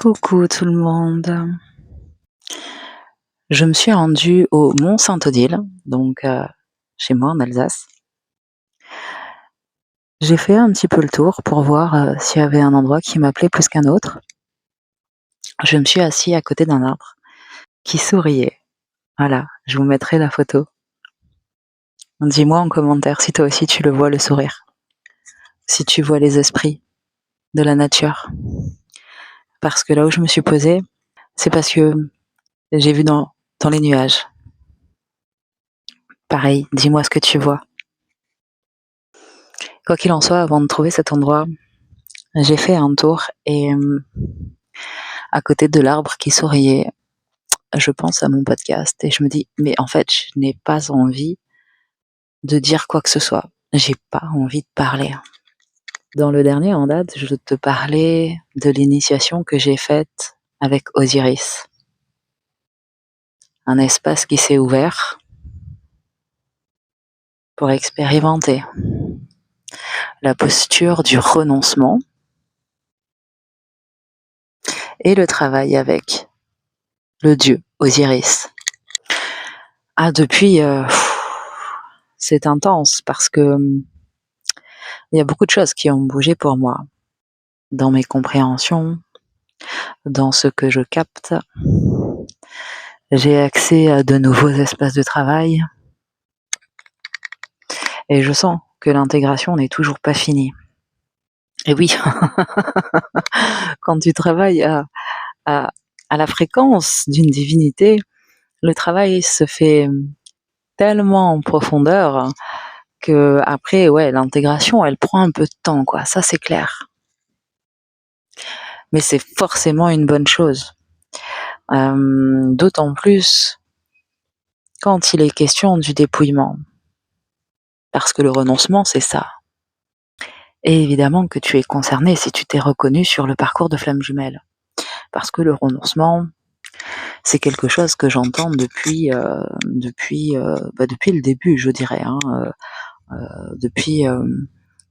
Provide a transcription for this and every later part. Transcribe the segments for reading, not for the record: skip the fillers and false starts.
Coucou tout le monde. Je me suis rendue au Mont Saint-Odile, donc chez moi en Alsace. J'ai fait un petit peu le tour pour voir s'il y avait un endroit qui m'appelait plus qu'un autre. Je me suis assise à côté d'un arbre qui souriait. Voilà, je vous mettrai la photo. Dis-moi en commentaire si toi aussi tu le vois, le sourire. Si tu vois les esprits de la nature. Parce que là où je me suis posée, c'est parce que j'ai vu dans les nuages. Pareil, dis-moi ce que tu vois. Quoi qu'il en soit, avant de trouver cet endroit, j'ai fait un tour et à côté de l'arbre qui souriait, je pense à mon podcast et je me dis, mais en fait, je n'ai pas envie de dire quoi que ce soit. J'ai pas envie de parler. Dans le dernier en date, je te parlais de l'initiation que j'ai faite avec Osiris. Un espace qui s'est ouvert pour expérimenter la posture du renoncement et le travail avec le dieu Osiris. Depuis, c'est intense parce que il y a beaucoup de choses qui ont bougé pour moi dans mes compréhensions, dans ce que je capte. J'ai accès à de nouveaux espaces de travail et je sens que l'intégration n'est toujours pas finie. Et oui, quand tu travailles à la fréquence d'une divinité, le travail se fait tellement en profondeur que après, ouais, l'intégration, elle prend un peu de temps, quoi. Ça, c'est clair. Mais c'est forcément une bonne chose. D'autant plus quand il est question du dépouillement. Parce que le renoncement, c'est ça. Et évidemment que tu es concerné si tu t'es reconnu sur le parcours de Flamme Jumelle. Parce que le renoncement, c'est quelque chose que j'entends depuis le début, je dirais. Depuis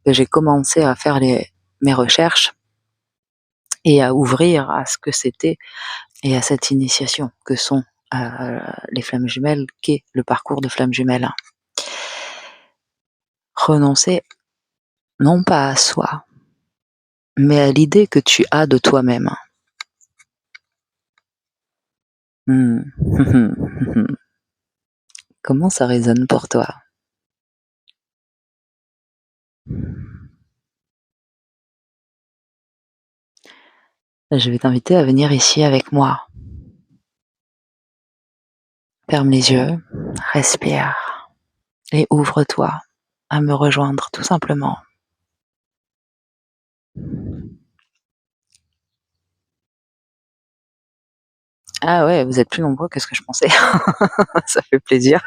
que j'ai commencé à faire mes recherches et à ouvrir à ce que c'était et à cette initiation que sont les Flammes Jumelles, qu'est le parcours de Flamme Jumelle. Renoncer non pas à soi, mais à l'idée que tu as de toi-même. Comment ça résonne pour toi? Je vais t'inviter à venir ici avec moi. Ferme les yeux, respire et ouvre-toi à me rejoindre tout simplement. Ah ouais, vous êtes plus nombreux que ce que je pensais. Ça fait plaisir.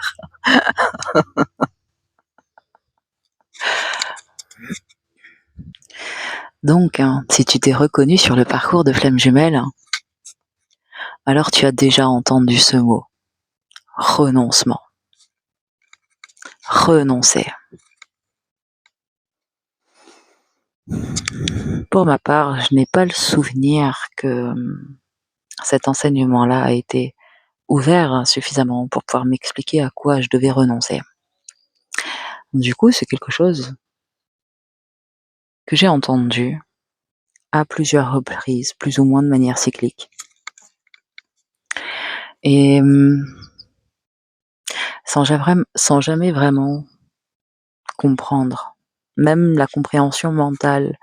Donc, si tu t'es reconnu sur le parcours de Flamme Jumelle, alors tu as déjà entendu ce mot. Renoncement. Renoncer. Pour ma part, je n'ai pas le souvenir que cet enseignement-là a été ouvert suffisamment pour pouvoir m'expliquer à quoi je devais renoncer. Du coup, c'est quelque chose que j'ai entendu à plusieurs reprises, plus ou moins de manière cyclique. Et sans jamais vraiment comprendre. Même la compréhension mentale,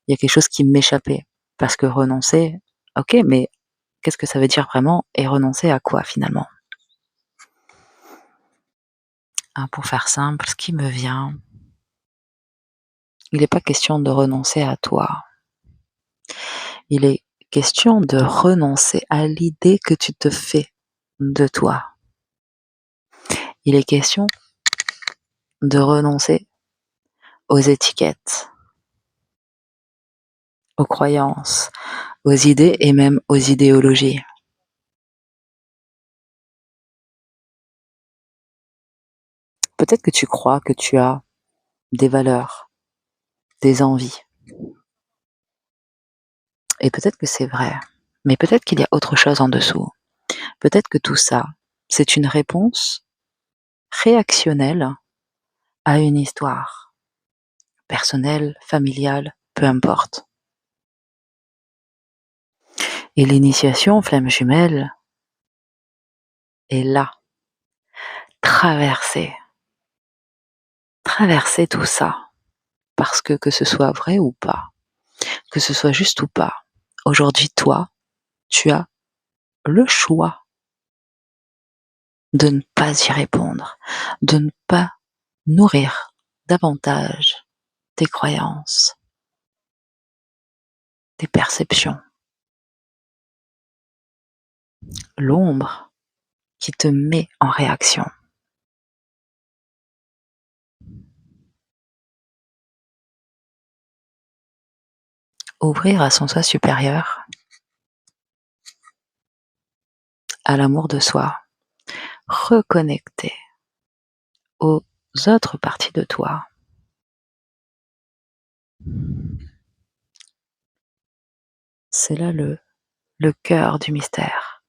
il y a quelque chose qui m'échappait. Parce que renoncer, ok, mais qu'est-ce que ça veut dire vraiment? Et renoncer à quoi finalement? Pour faire simple, ce qui me vient, il n'est pas question de renoncer à toi. Il est question de renoncer à l'idée que tu te fais de toi. Il est question de renoncer aux étiquettes, aux croyances, aux idées et même aux idéologies. Peut-être que tu crois que tu as des valeurs, des envies. Et peut-être que c'est vrai. Mais peut-être qu'il y a autre chose en dessous. Peut-être que tout ça, c'est une réponse réactionnelle à une histoire, personnelle, familiale, peu importe. Et l'initiation flamme jumelle est là, traverser tout ça, parce que ce soit vrai ou pas, que ce soit juste ou pas, aujourd'hui toi, tu as le choix de ne pas y répondre, de ne pas nourrir davantage tes croyances, tes perceptions, l'ombre qui te met en réaction. Ouvrir à son soi supérieur, à l'amour de soi, reconnecter aux autres parties de toi. C'est là le cœur du mystère.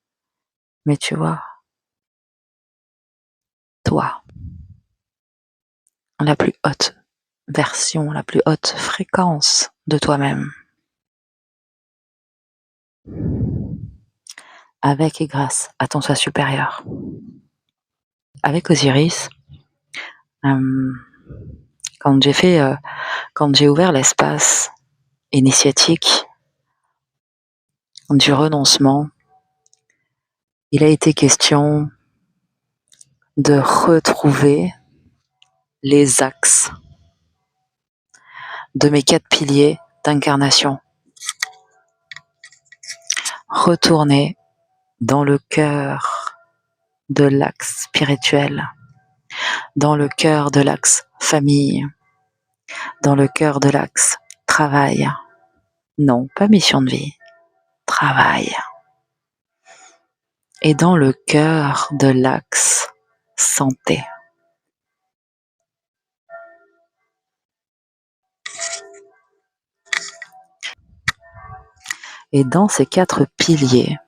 Mais tu vois, toi, la plus haute version, la plus haute fréquence de toi-même, avec et grâce à ton soi supérieur. Avec Osiris, quand j'ai ouvert l'espace initiatique du renoncement, il a été question de retrouver les axes de mes 4 piliers d'incarnation. Retourner dans le cœur de l'axe spirituel, dans le cœur de l'axe famille, dans le cœur de l'axe travail. Non, pas mission de vie, travail. Et dans le cœur de l'axe santé. Et dans ces 4 piliers,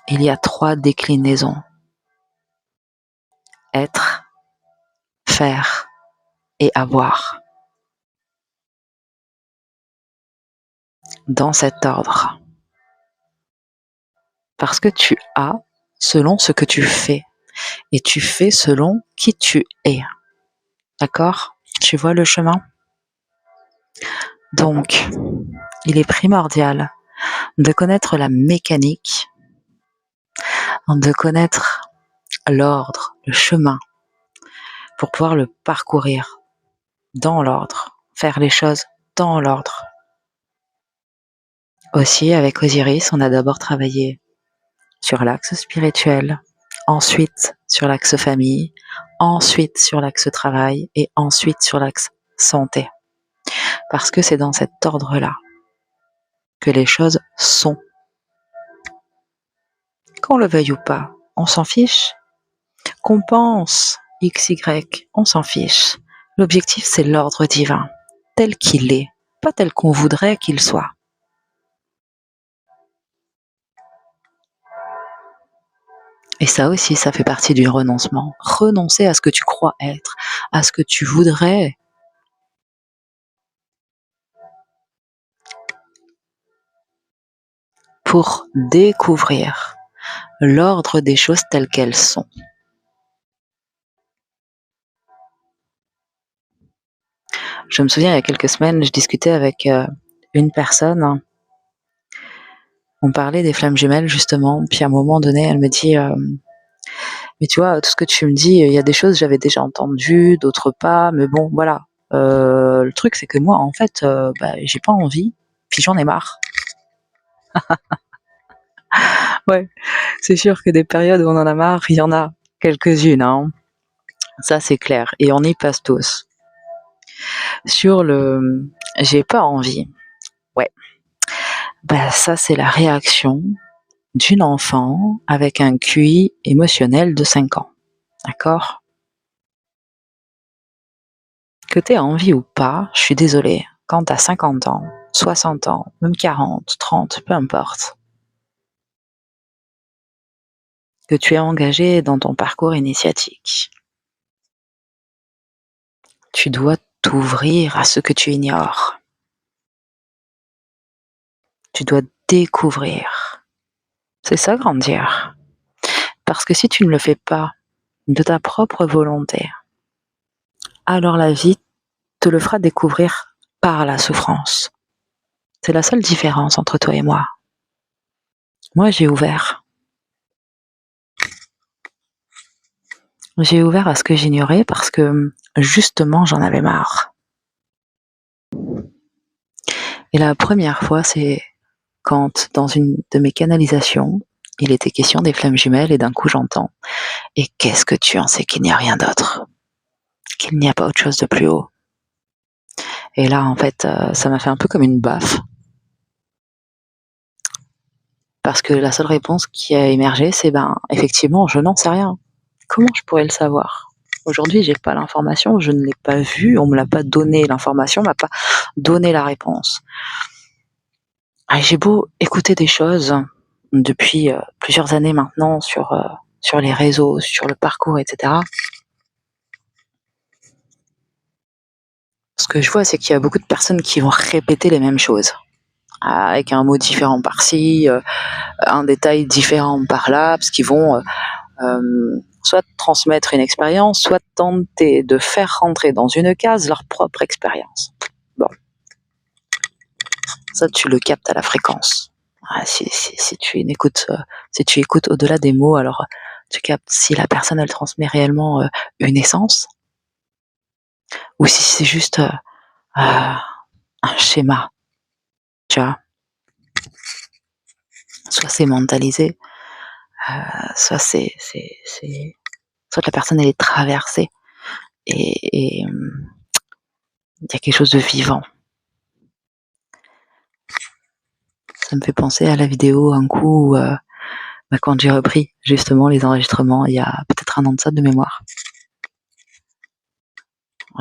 il y a 3 déclinaisons. Être, faire et avoir. Dans cet ordre. Parce que tu as selon ce que tu fais. Et tu fais selon qui tu es. D'accord ? Tu vois le chemin ? Donc, il est primordial de connaître la mécanique, de connaître l'ordre, le chemin, pour pouvoir le parcourir dans l'ordre, faire les choses dans l'ordre. Aussi, avec Osiris, on a d'abord travaillé sur l'axe spirituel, ensuite sur l'axe famille, ensuite sur l'axe travail et ensuite sur l'axe santé. Parce que c'est dans cet ordre-là que les choses sont. Qu'on le veuille ou pas, on s'en fiche. Qu'on pense X, Y, on s'en fiche. L'objectif, c'est l'ordre divin, tel qu'il est, pas tel qu'on voudrait qu'il soit. Et ça aussi, ça fait partie du renoncement. Renoncer à ce que tu crois être, à ce que tu voudrais. Pour découvrir l'ordre des choses telles qu'elles sont. Je me souviens, il y a quelques semaines, je discutais avec une personne. On parlait des flammes jumelles, justement. Puis à un moment donné, elle me dit mais tu vois, tout ce que tu me dis, il y a des choses que j'avais déjà entendues, d'autres pas. Mais bon, voilà. Le truc, c'est que moi, en fait, j'ai pas envie. Puis j'en ai marre. Ouais, c'est sûr que des périodes où on en a marre, il y en a quelques-unes. Hein. Ça, c'est clair. Et on y passe tous. Sur le « j'ai pas envie », ouais. Ça, c'est la réaction d'une enfant avec un QI émotionnel de 5 ans. D'accord ? Que t'aies envie ou pas, je suis désolée, quand t'as 50 ans, 60 ans, même 40, 30, peu importe, que tu es engagé dans ton parcours initiatique, tu dois t'ouvrir à ce que tu ignores. Tu dois découvrir. C'est ça, grandir. Parce que si tu ne le fais pas de ta propre volonté, alors la vie te le fera découvrir par la souffrance. C'est la seule différence entre toi et moi. Moi, j'ai ouvert. J'ai ouvert à ce que j'ignorais parce que, justement, j'en avais marre. Et la première fois, c'est quand, dans une de mes canalisations, il était question des flammes jumelles et d'un coup j'entends « Et qu'est-ce que tu en sais qu'il n'y a rien d'autre ? Qu'il n'y a pas autre chose de plus haut ?» Et là, en fait, ça m'a fait un peu comme une baffe. Parce que la seule réponse qui a émergé, c'est effectivement, je n'en sais rien. Comment je pourrais le savoir? Aujourd'hui, j'ai pas l'information, je ne l'ai pas vue, on me l'a pas donné l'information, on m'a pas donné la réponse. Et j'ai beau écouter des choses depuis plusieurs années maintenant sur les réseaux, sur le parcours, etc. Ce que je vois, c'est qu'il y a beaucoup de personnes qui vont répéter les mêmes choses, avec un mot différent par-ci, un détail différent par-là, parce qu'ils vont soit transmettre une expérience, soit tenter de faire rentrer dans une case leur propre expérience. Bon, ça tu le captes à la fréquence. Si tu écoutes, si tu écoutes au-delà des mots, alors tu captes si la personne elle transmet réellement une essence, ou si c'est juste un schéma, tu vois. Soit c'est mentalisé, soit soit la personne elle est traversée et il y a quelque chose de vivant. Ça me fait penser à la vidéo un coup quand j'ai repris justement les enregistrements il y a peut-être 1 an de ça de mémoire.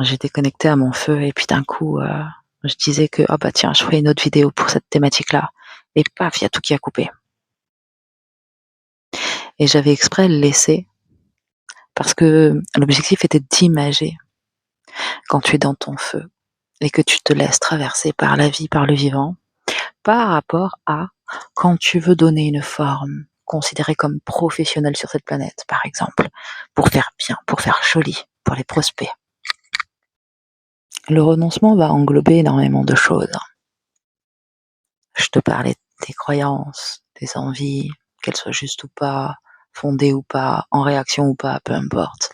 J'étais connectée à mon feu et puis d'un coup je disais que tiens, je ferai une autre vidéo pour cette thématique-là, et paf, il y a tout qui a coupé. Et j'avais exprès le laisser parce que l'objectif était d'imager quand tu es dans ton feu et que tu te laisses traverser par la vie, par le vivant, par rapport à quand tu veux donner une forme considérée comme professionnelle sur cette planète, par exemple, pour faire bien, pour faire joli, pour les prospects. Le renoncement va englober énormément de choses. Je te parlais des croyances, des envies, qu'elles soient justes ou pas, fondées ou pas, en réaction ou pas, peu importe.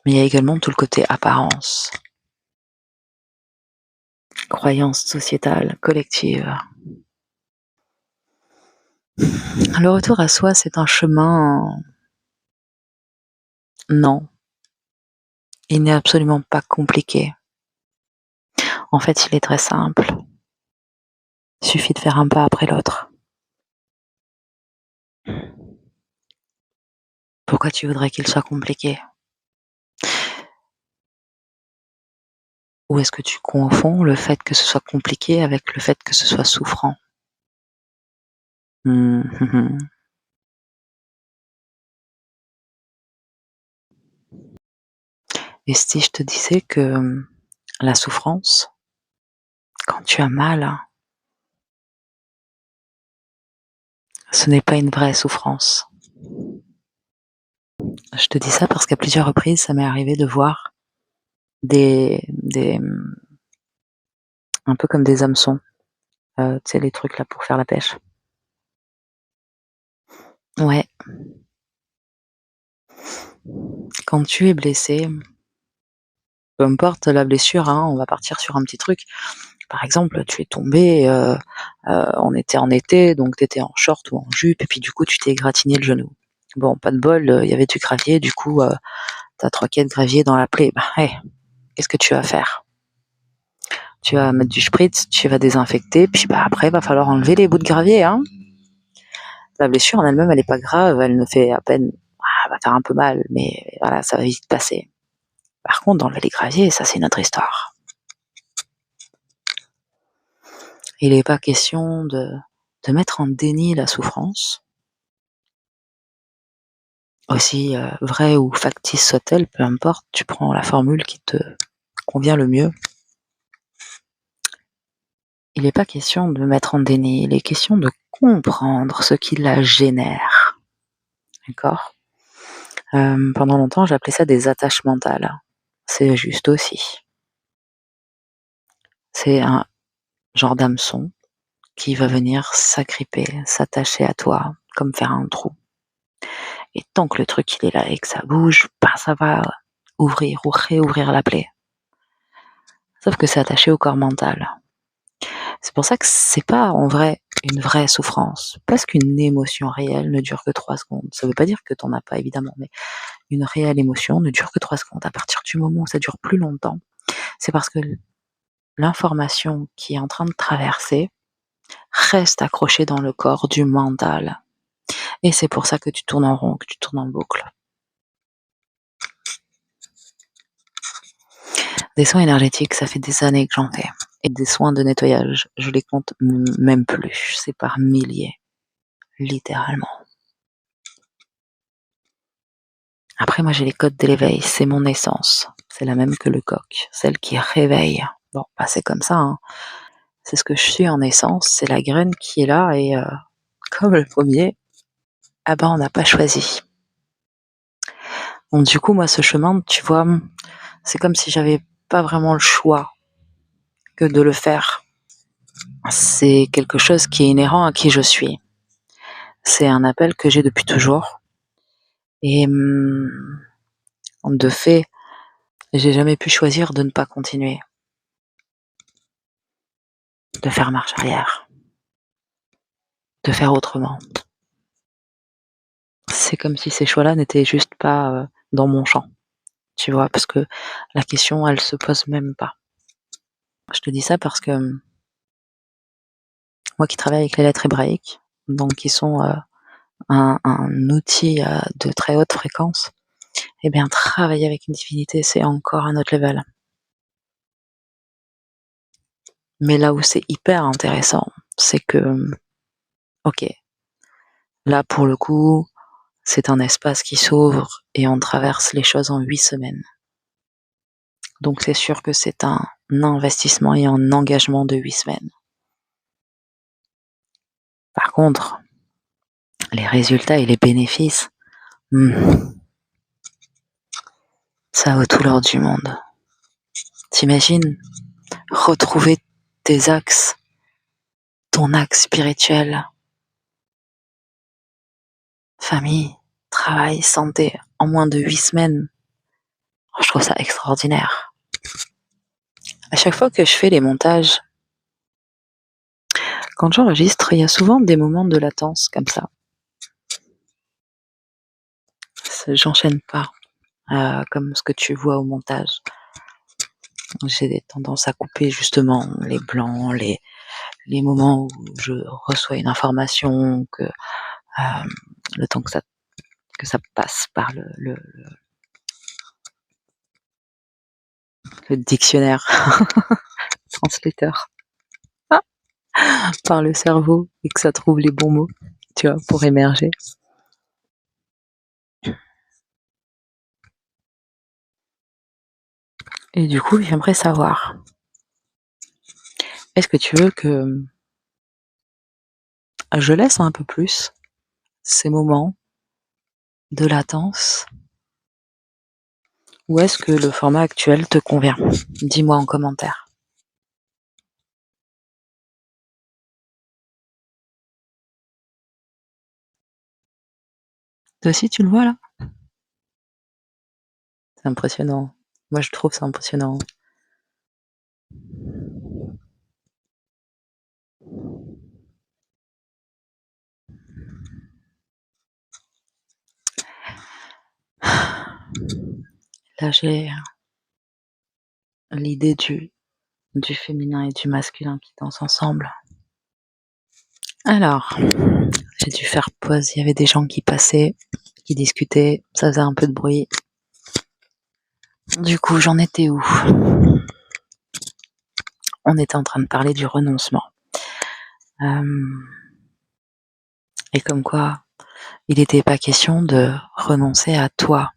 Mais il y a également tout le côté apparence. Croyances sociétales, collectives. Le retour à soi, c'est un chemin... Non. Il n'est absolument pas compliqué. En fait, il est très simple. Il suffit de faire un pas après l'autre. Pourquoi tu voudrais qu'il soit compliqué? Ou est-ce que tu confonds le fait que ce soit compliqué avec le fait que ce soit souffrant? Et si je te disais que la souffrance, quand tu as mal, ce n'est pas une vraie souffrance. Je te dis ça parce qu'à plusieurs reprises, ça m'est arrivé de voir des un peu comme des hameçons, tu sais, les trucs là pour faire la pêche. Ouais. Quand tu es blessé, peu importe la blessure, on va partir sur un petit truc. Par exemple, tu es tombé, on était en été, donc tu étais en short ou en jupe et puis du coup tu t'es égratigné le genou. Bon, pas de bol, il y avait du gravier, du coup, tu as 3 quais de gravier dans la plaie. Qu'est-ce que tu vas faire? Tu vas mettre du spritz, tu vas désinfecter, puis après, il va falloir enlever les bouts de gravier. La blessure en elle-même, elle est pas grave, elle ne fait à peine... elle va faire un peu mal, mais voilà, ça va vite passer. Par contre, dans le Vallée-Gravier, ça c'est une autre histoire. Il n'est pas question de mettre en déni la souffrance, aussi vraie ou factice soit-elle, peu importe, tu prends la formule qui te convient le mieux. Il n'est pas question de mettre en déni, il est question de comprendre ce qui la génère. D'accord? Pendant longtemps, j'appelais ça des attaches mentales. C'est juste aussi. C'est un genre d'hameçon qui va venir s'agripper, s'attacher à toi, comme faire un trou. Et tant que le truc il est là et que ça bouge, ça va ouvrir ou réouvrir la plaie. Sauf que c'est attaché au corps mental. C'est pour ça que c'est pas en vrai une vraie souffrance. Parce qu'une émotion réelle ne dure que 3 secondes. Ça veut pas dire que t'en as pas, évidemment, mais une réelle émotion ne dure que 3 secondes. À partir du moment où ça dure plus longtemps, c'est parce que l'information qui est en train de traverser reste accrochée dans le corps du mental. Et c'est pour ça que tu tournes en rond, que tu tournes en boucle. Des soins énergétiques, ça fait des années que j'en fais. Et des soins de nettoyage, je les compte même plus. C'est par milliers. Littéralement. Après, moi, j'ai les codes de l'éveil. C'est mon essence. C'est la même que le coq. Celle qui réveille. Bon, bah, c'est comme ça, hein. C'est ce que je suis en essence. C'est la graine qui est là et comme le pommier, ah ben, on n'a pas choisi. Donc, du coup, moi, ce chemin, tu vois, c'est comme si j'avais pas vraiment le choix que de le faire. C'est quelque chose qui est inhérent à qui je suis. C'est un appel que j'ai depuis toujours. Et de fait, j'ai jamais pu choisir de ne pas continuer. De faire marche arrière. De faire autrement. C'est comme si ces choix-là n'étaient juste pas dans mon champ. Tu vois, parce que la question, elle se pose même pas. Je te dis ça parce que moi qui travaille avec les lettres hébraïques, donc qui sont un outil de très haute fréquence, eh bien travailler avec une divinité, c'est encore un autre level. Mais là où c'est hyper intéressant, c'est que, ok, là pour le coup, c'est un espace qui s'ouvre et on traverse les choses en 8 semaines. Donc c'est sûr que c'est un investissement et un engagement de 8 semaines. Par contre, les résultats et les bénéfices, ça vaut tout l'or du monde. T'imagines retrouver tes axes, ton axe spirituel, famille, travail, santé, en moins de 8 semaines. Je trouve ça extraordinaire. À chaque fois que je fais les montages, quand j'enregistre, il y a souvent des moments de latence comme ça. J'enchaîne pas, comme ce que tu vois au montage. J'ai tendance à couper justement les blancs, les moments où je reçois une information, que le temps que ça passe par le dictionnaire translateur, par le cerveau, et que ça trouve les bons mots, tu vois, pour émerger. Et du coup, j'aimerais savoir, est-ce que tu veux que je laisse un peu plus ces moments de latence, ou est-ce que le format actuel te convient? Dis-moi en commentaire. Toi aussi, tu le vois là? C'est impressionnant. Moi, je trouve ça impressionnant. Là, j'ai l'idée du féminin et du masculin qui dansent ensemble. Alors, j'ai dû faire pause, il y avait des gens qui passaient, qui discutaient, ça faisait un peu de bruit. Du coup, j'en étais où? On était en train de parler du renoncement. Et comme quoi, il n'était pas question de renoncer à toi,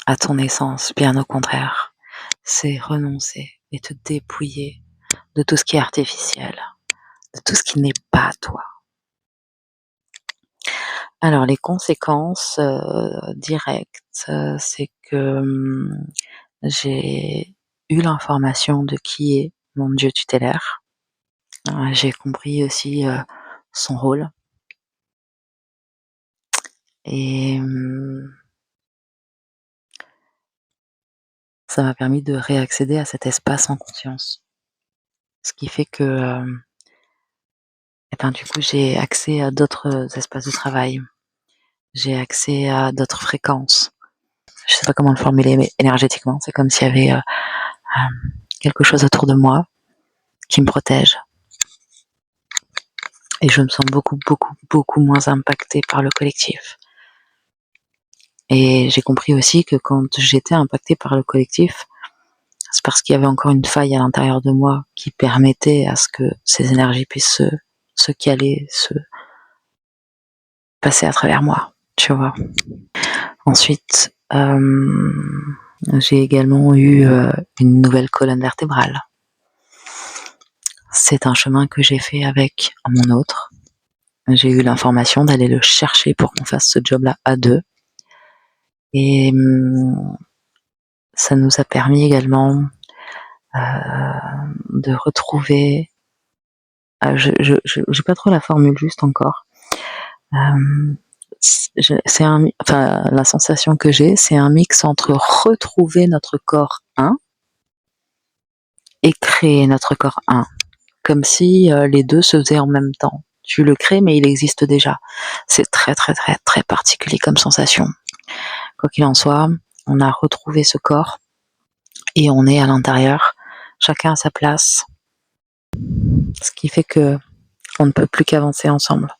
à ton essence, bien au contraire. C'est renoncer et te dépouiller de tout ce qui est artificiel, de tout ce qui n'est pas toi. Alors les conséquences directes, c'est que j'ai eu l'information de qui est mon Dieu tutélaire. J'ai compris aussi son rôle. Et ça m'a permis de réaccéder à cet espace en conscience. Ce qui fait que du coup, j'ai accès à d'autres espaces de travail. J'ai accès à d'autres fréquences. Je sais pas comment le formuler, mais énergétiquement, c'est comme s'il y avait quelque chose autour de moi qui me protège. Et je me sens beaucoup moins impactée par le collectif. Et j'ai compris aussi que quand j'étais impactée par le collectif, c'est parce qu'il y avait encore une faille à l'intérieur de moi qui permettait à ce que ces énergies puissent se caler, se passer à travers moi, tu vois. Ensuite, j'ai également eu une nouvelle colonne vertébrale. C'est un chemin que j'ai fait avec mon autre. J'ai eu l'information d'aller le chercher pour qu'on fasse ce job-là à deux. Et ça nous a permis également de retrouver... je n'ai pas trop la formule juste encore. La sensation que j'ai, c'est un mix entre retrouver notre corps 1 et créer notre corps 1. Comme si les deux se faisaient en même temps. Tu le crées, mais il existe déjà. C'est très particulier comme sensation. Quoi qu'il en soit, on a retrouvé ce corps et on est à l'intérieur, chacun à sa place. Ce qui fait que on ne peut plus qu'avancer ensemble.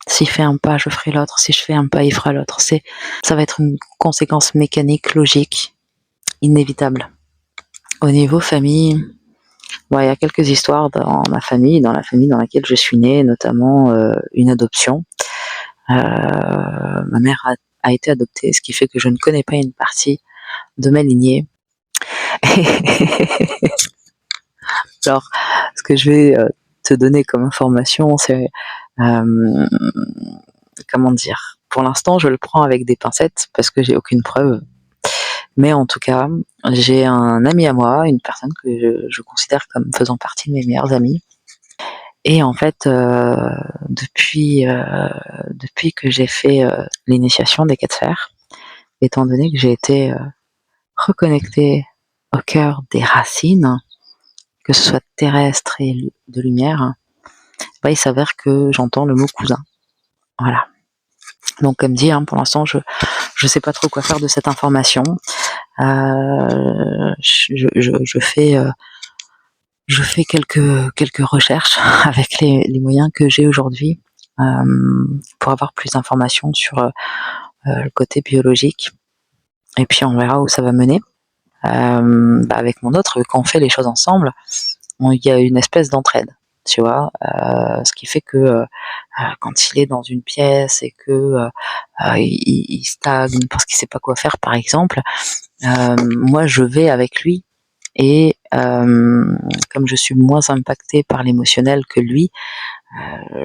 S'il fait un pas, je ferai l'autre. Si je fais un pas, il fera l'autre. Ça va être une conséquence mécanique, logique, inévitable. Au niveau famille, il y a quelques histoires dans la famille dans laquelle je suis née, notamment une adoption. Ma mère a été adoptée, ce qui fait que je ne connais pas une partie de ma lignée. Alors, ce que je vais te donner comme information, c'est comment dire. Pour l'instant, je le prends avec des pincettes parce que j'ai aucune preuve. Mais en tout cas, j'ai un ami à moi, une personne que je considère comme faisant partie de mes meilleurs amis. Et en fait, depuis que j'ai fait l'initiation des 4 sphères, étant donné que j'ai été reconnectée au cœur des racines, que ce soit terrestre et de lumière, il s'avère que j'entends le mot cousin. Voilà. Donc comme dit, pour l'instant, je sais pas trop quoi faire de cette information. Je fais quelques recherches avec les moyens que j'ai aujourd'hui pour avoir plus d'informations sur le côté biologique. Et puis on verra où ça va mener. Avec mon autre, quand on fait les choses ensemble, il y a une espèce d'entraide, tu vois, ce qui fait que quand il est dans une pièce et que il stagne parce qu'il sait pas quoi faire, par exemple, moi je vais avec lui et comme je suis moins impactée par l'émotionnel que lui,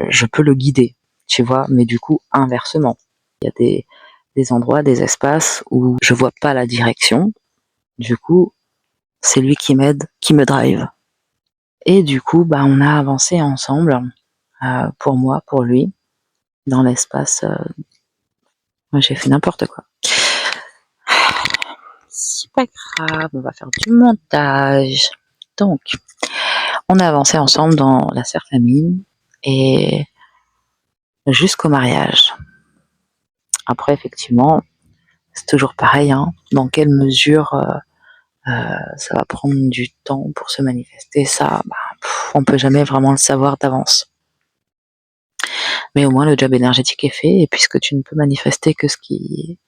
je peux le guider, tu vois, mais du coup inversement. Il y a des endroits, des espaces où je vois pas la direction, du coup c'est lui qui m'aide, qui me drive. Et du coup, on a avancé ensemble, pour moi, pour lui, dans l'espace. Moi, j'ai fait n'importe quoi. C'est pas grave, on va faire du montage. Donc, on a avancé ensemble dans la sphère famille et jusqu'au mariage. Après, effectivement, c'est toujours pareil. Dans quelle mesure ça va prendre du temps pour se manifester, ça, on peut jamais vraiment le savoir d'avance. Mais au moins le job énergétique est fait, et puisque tu ne peux manifester que ce qui est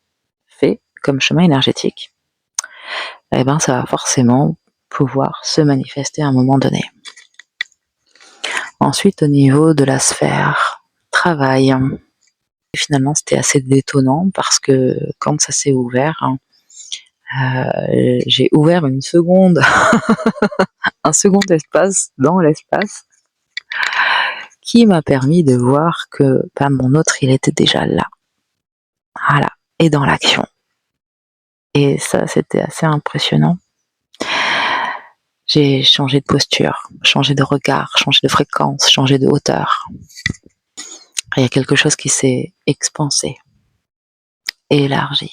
fait, comme chemin énergétique, eh ben, ça va forcément pouvoir se manifester à un moment donné. Ensuite, au niveau de la sphère travail, finalement, c'était assez détonnant parce que quand ça s'est ouvert, j'ai ouvert un second espace dans l'espace qui m'a permis de voir que mon autre, il était déjà là. Voilà. Et dans l'action. Et ça, c'était assez impressionnant. J'ai changé de posture, changé de regard, changé de fréquence, changé de hauteur. Il y a quelque chose qui s'est expansé, élargi.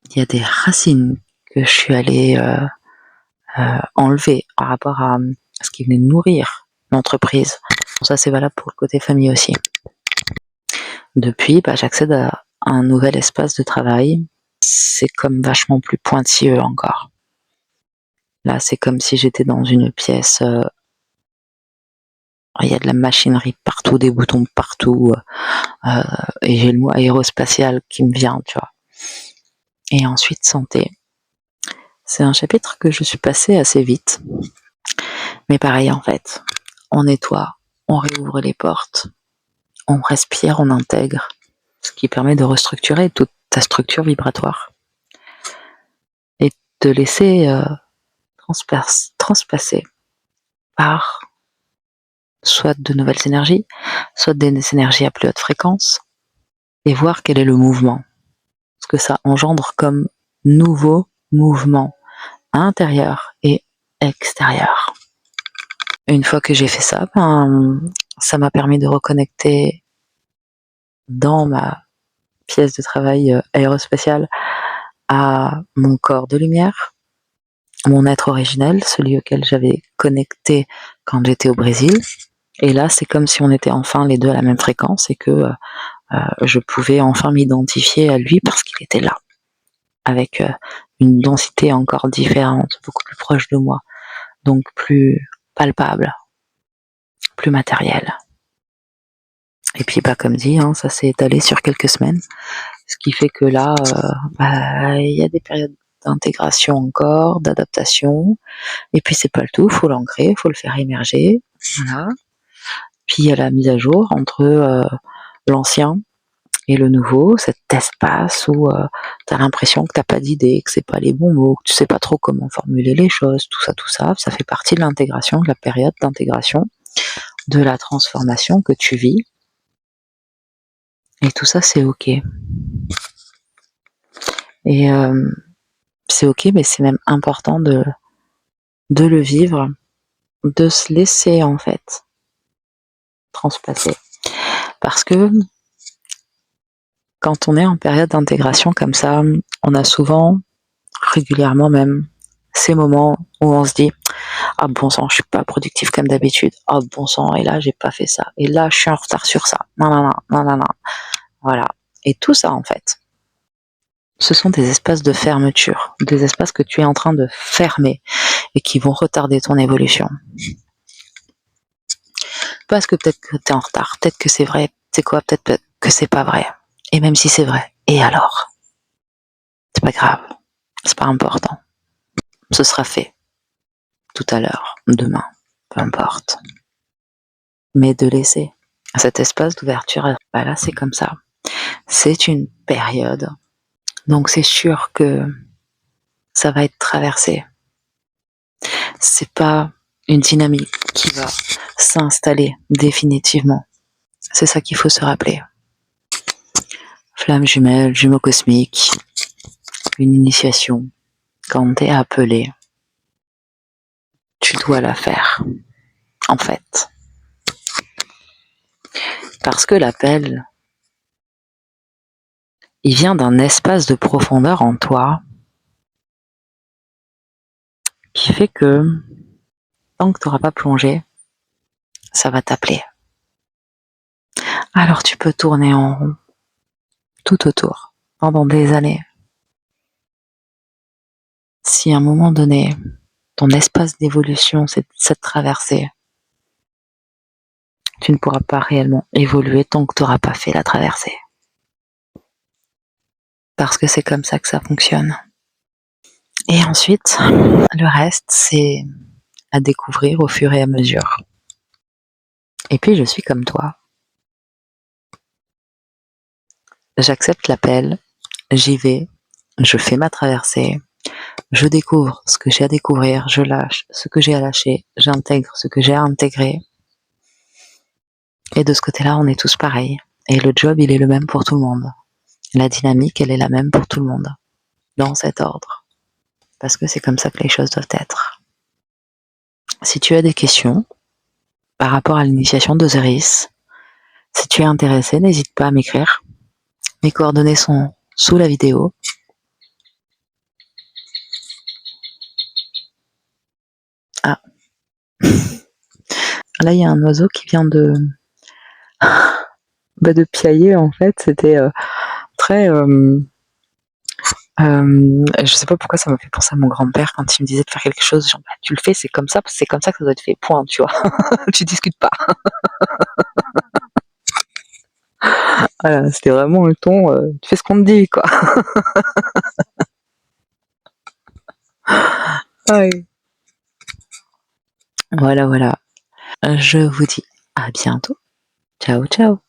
Il y a des racines que je suis allée enlever par rapport à ce qui venait nourrir l'entreprise. Ça, c'est valable pour le côté famille aussi. Depuis, j'accède à un nouvel espace de travail. C'est comme vachement plus pointilleux encore. Là, c'est comme si j'étais dans une pièce. Il y a de la machinerie partout, des boutons partout. Et j'ai le mot aérospatial qui me vient, tu vois. Et ensuite, santé. C'est un chapitre que je suis passée assez vite. Mais pareil, en fait. On nettoie, on réouvre les portes, on respire, on intègre. Ce qui permet de restructurer toute ta structure vibratoire. Et de laisser transpasser par soit de nouvelles énergies, soit des énergies à plus haute fréquence, et voir quel est le mouvement. Ce que ça engendre comme nouveau mouvement intérieur et extérieur. Une fois que j'ai fait ça, ça m'a permis de reconnecter dans ma pièce de travail aérospatiale à mon corps de lumière, mon être originel, celui auquel j'avais connecté quand j'étais au Brésil. Et là, c'est comme si on était enfin les deux à la même fréquence et que je pouvais enfin m'identifier à lui parce qu'il était là, avec une densité encore différente, beaucoup plus proche de moi, donc plus palpable, plus matériel. Et puis, comme dit, ça s'est étalé sur quelques semaines, ce qui fait que là, il y a des périodes d'intégration encore, d'adaptation, et puis c'est pas le tout, faut l'ancrer, faut le faire émerger, voilà. Puis il y a la mise à jour entre l'ancien et le nouveau, cet espace où t'as l'impression que t'as pas d'idée, que c'est pas les bons mots, que tu sais pas trop comment formuler les choses, tout ça, ça fait partie de l'intégration, de la période d'intégration, de la transformation que tu vis. Et tout ça, c'est ok. Et c'est ok, mais c'est même important de le vivre, de se laisser en fait transpasser. Parce que quand on est en période d'intégration comme ça, on a souvent, régulièrement même, ces moments où on se dit « Ah bon sang, je suis pas productif comme d'habitude. Ah bon sang, et là j'ai pas fait ça. Et là je suis en retard sur ça. Non. » Voilà. Et tout ça en fait, ce sont des espaces de fermeture, des espaces que tu es en train de fermer et qui vont retarder ton évolution. Parce que peut-être que tu es en retard, peut-être que c'est vrai, c'est quoi, peut-être que c'est pas vrai. Et même si c'est vrai, et alors? C'est pas grave, c'est pas important. Ce sera fait tout à l'heure, demain, peu importe. Mais de laisser cet espace d'ouverture, là c'est comme ça. C'est une période. Donc c'est sûr que ça va être traversé. C'est pas une dynamique qui va s'installer définitivement. C'est ça qu'il faut se rappeler. Flamme jumelle, jumeau cosmique, une initiation. Quand t'es appelé, tu dois la faire, en fait. Parce que l'appel, il vient d'un espace de profondeur en toi qui fait que tant que tu n'auras pas plongé, ça va t'appeler. Alors tu peux tourner en rond, tout autour, pendant des années. Si à un moment donné, ton espace d'évolution, c'est cette traversée, tu ne pourras pas réellement évoluer tant que tu n'auras pas fait la traversée. parce que c'est comme ça que ça fonctionne. Et ensuite, le reste, c'est à découvrir au fur et à mesure. Et puis, je suis comme toi. J'accepte l'appel, j'y vais, je fais ma traversée, je découvre ce que j'ai à découvrir, je lâche ce que j'ai à lâcher, j'intègre ce que j'ai à intégrer. Et de ce côté-là, on est tous pareils. Et le job, il est le même pour tout le monde. La dynamique, elle est la même pour tout le monde. Dans cet ordre. Parce que c'est comme ça que les choses doivent être. Si tu as des questions par rapport à l'initiation d'Osiris, si tu es intéressé, n'hésite pas à m'écrire. Mes coordonnées sont sous la vidéo. Ah. Là, il y a un oiseau qui vient de piailler, en fait. C'était très... je sais pas pourquoi ça m'a fait penser à mon grand-père quand il me disait de faire quelque chose, genre, bah, tu le fais, c'est comme ça que ça doit être fait, point, tu vois. Tu discutes pas. Voilà, c'était vraiment le ton, tu fais ce qu'on te dit, quoi. Ouais. Voilà, voilà. Je vous dis à bientôt. Ciao, ciao.